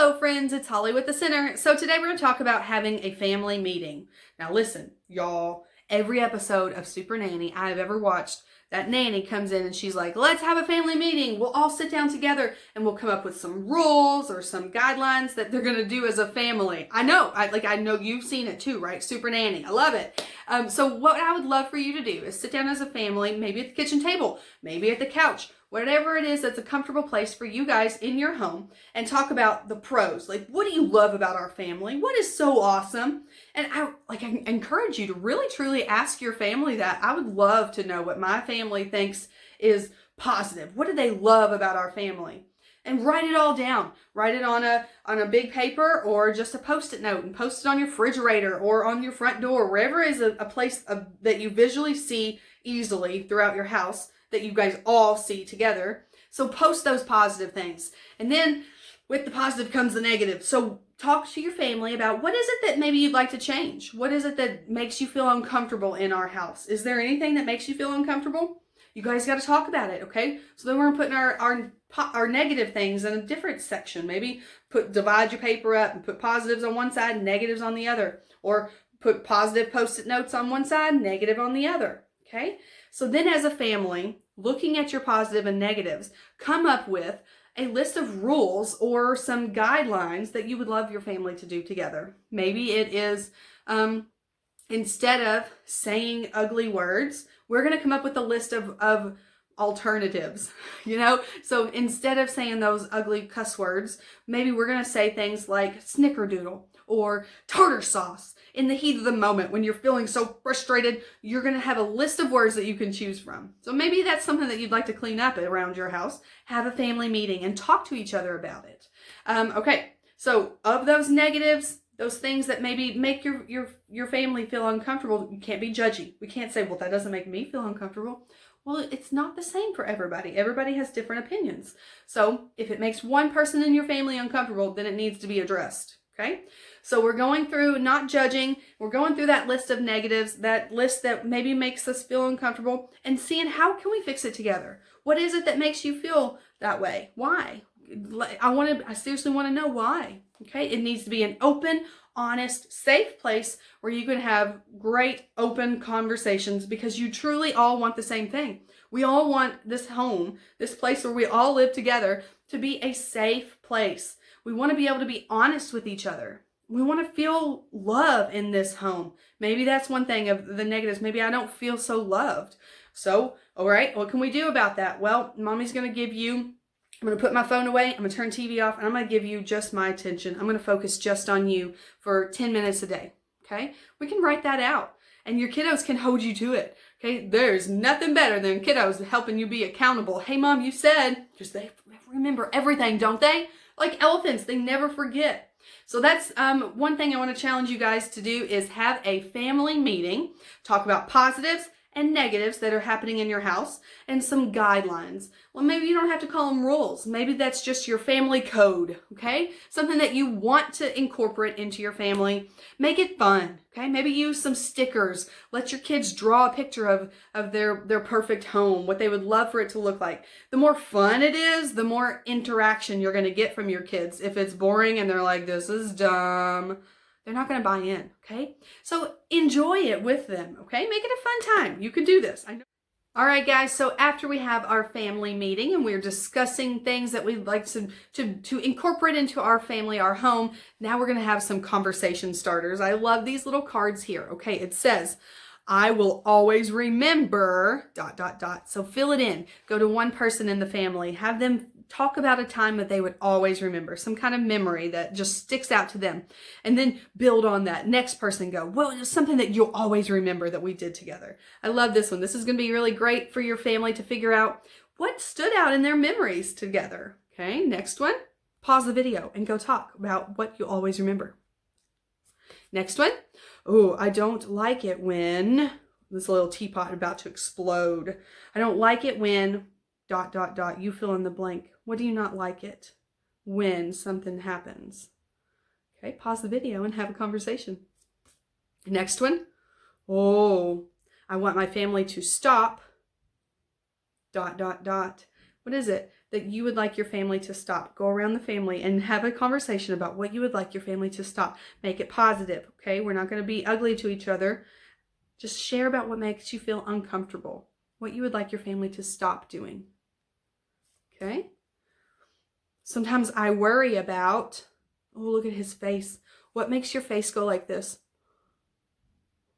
Hello friends, it's Holly with the Center. So today we're going to talk about having a family meeting. Now listen, y'all, every episode of Super Nanny I have ever watched, that nanny comes in and she's like, let's have a family meeting. We'll all sit down together and we'll come up with some rules or some guidelines that they're going to do as a family. I know you've seen it too, right? Super Nanny. I love it. So what I would love for you to do is sit down as a family, maybe at the kitchen table, maybe at the couch, whatever it is that's a comfortable place for you guys in your home, and talk about the pros. Like, what do you love about our family? What is so awesome? And I encourage you to really truly ask your family that. I would love to know what my family thinks is positive. What do they love about our family? And write it all down. Write it on a big paper or just a Post-it note, and post it on your refrigerator or on your front door, wherever is a place that you visually see easily throughout your house, that you guys all see together. So post those positive things. And then with the positive comes the negative. So talk to your family about what is it that maybe you'd like to change? What is it that makes you feel uncomfortable in our house? Is there anything that makes you feel uncomfortable? You guys got to talk about it, okay? So then we're putting our negative things in a different section. Maybe divide your paper up and put positives on one side and negatives on the other. Or put positive Post-it notes on one side, negative on the other, okay? So then as a family, looking at your positive and negatives, come up with a list of rules or some guidelines that you would love your family to do together. Maybe it is, instead of saying ugly words, we're going to come up with a list of alternatives, So instead of saying those ugly cuss words, maybe we're going to say things like snickerdoodle or tartar sauce. In the heat of the moment, when you're feeling so frustrated, you're going to have a list of words that you can choose from. So maybe that's something that you'd like to clean up around your house. Have a family meeting and talk to each other about it. Okay, so of those negatives, those things that maybe make your family feel uncomfortable, you can't be judgy. We can't say, well, that doesn't make me feel uncomfortable. Well, it's not the same for everybody. Everybody has different opinions. So if it makes one person in your family uncomfortable, then it needs to be addressed. Okay, so we're going through, not judging, we're going through that list of negatives, that list that maybe makes us feel uncomfortable, and seeing how can we fix it together. What is it that makes you feel that way? Why? I seriously want to know why. Okay, it needs to be an open, honest, safe place where you can have great open conversations, because you truly all want the same thing. We all want this home, this place where we all live together, to be a safe place. We want to be able to be honest with each other. We want to feel love in this home. Maybe that's one thing of the negatives. Maybe I don't feel so loved. So, all right, what can we do about that? Well, Mommy's going to give you, I'm going to put my phone away, I'm going to turn TV off, and I'm going to give you just my attention. I'm going to focus just on you for 10 minutes a day, okay? We can write that out, and your kiddos can hold you to it, okay? There's nothing better than kiddos helping you be accountable. Hey, Mom, you said, because they remember everything, don't they? Like elephants, they never forget. So that's one thing I want to challenge you guys to do, is have a family meeting, talk about positives and negatives that are happening in your house, and some guidelines. Well, maybe you don't have to call them rules. Maybe that's just your family code, okay? Something that you want to incorporate into your family. Make it fun, okay? Maybe use some stickers. Let your kids draw a picture of their perfect home, what they would love for it to look like. The more fun it is, the more interaction you're going to get from your kids. If it's boring and they're like, this is dumb, they're not going to buy in, okay? So enjoy it with them, okay? Make it a fun time. You can do this. I know. All right, guys, so after we have our family meeting and we're discussing things that we'd like to incorporate into our family, our home, now we're going to have some conversation starters. I love these little cards here, okay? It says, I will always remember, ... So fill it in. Go to one person in the family. Have them talk about a time that they would always remember, some kind of memory that just sticks out to them. And then build on that. Next person go, well, it's something that you'll always remember that we did together. I love this one. This is going to be really great for your family to figure out what stood out in their memories together. Okay, next one. Pause the video and go talk about what you always remember. Next one. Oh, I don't like it when, this little teapot about to explode. I don't like it when ... You fill in the blank. What do you not like it when something happens? Okay, pause the video and have a conversation. Next one. Oh, I want my family to stop ... What is it? that you would like your family to stop. Go around the family and have a conversation about what you would like your family to stop. Make it positive, okay? We're not going to be ugly to each other. Just share about what makes you feel uncomfortable, what you would like your family to stop doing, okay? Sometimes I worry about, oh, look at his face. What makes your face go like this?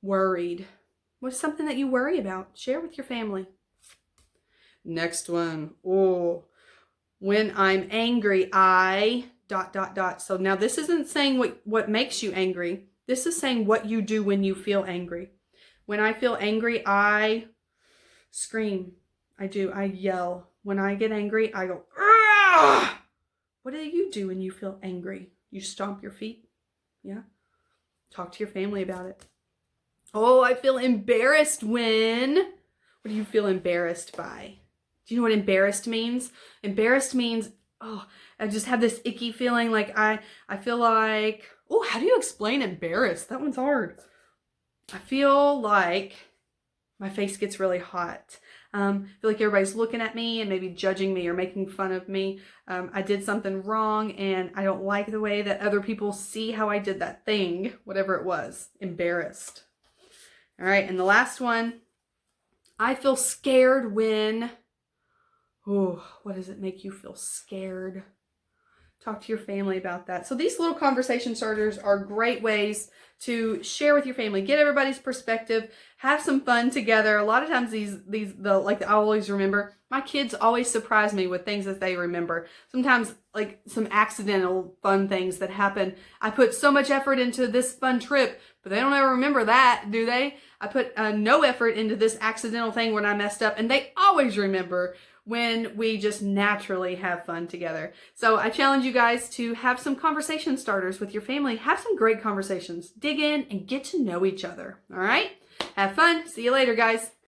Worried. What's something that you worry about? Share with your family. Next one. Oh, when I'm angry, I ... So now this isn't saying what makes you angry. This is saying what you do when you feel angry. When I feel angry, I scream. I yell. When I get angry, I go, "Argh!" What do you do when you feel angry? You stomp your feet? Yeah. Talk to your family about it. Oh, I feel embarrassed when... What do you feel embarrassed by? Do you know what embarrassed means? Embarrassed means, oh, I just have this icky feeling like I feel like... Oh, how do you explain embarrassed? That one's hard. I feel like my face gets really hot. I feel like everybody's looking at me and maybe judging me or making fun of me. I did something wrong and I don't like the way that other people see how I did that thing, whatever it was. Embarrassed. All right, and the last one. I feel scared when... Oh, what does it make you feel scared? Talk to your family about that. So these little conversation starters are great ways to share with your family, get everybody's perspective, have some fun together. A lot of times I always remember, my kids always surprise me with things that they remember. Sometimes like some accidental fun things that happen. I put so much effort into this fun trip, but they don't ever remember that, do they? I put no effort into this accidental thing when I messed up, and they always remember when we just naturally have fun together. So I challenge you guys to have some conversation starters with your family. Have some great conversations. Dig in and get to know each other. All right? Have fun. See you later, guys.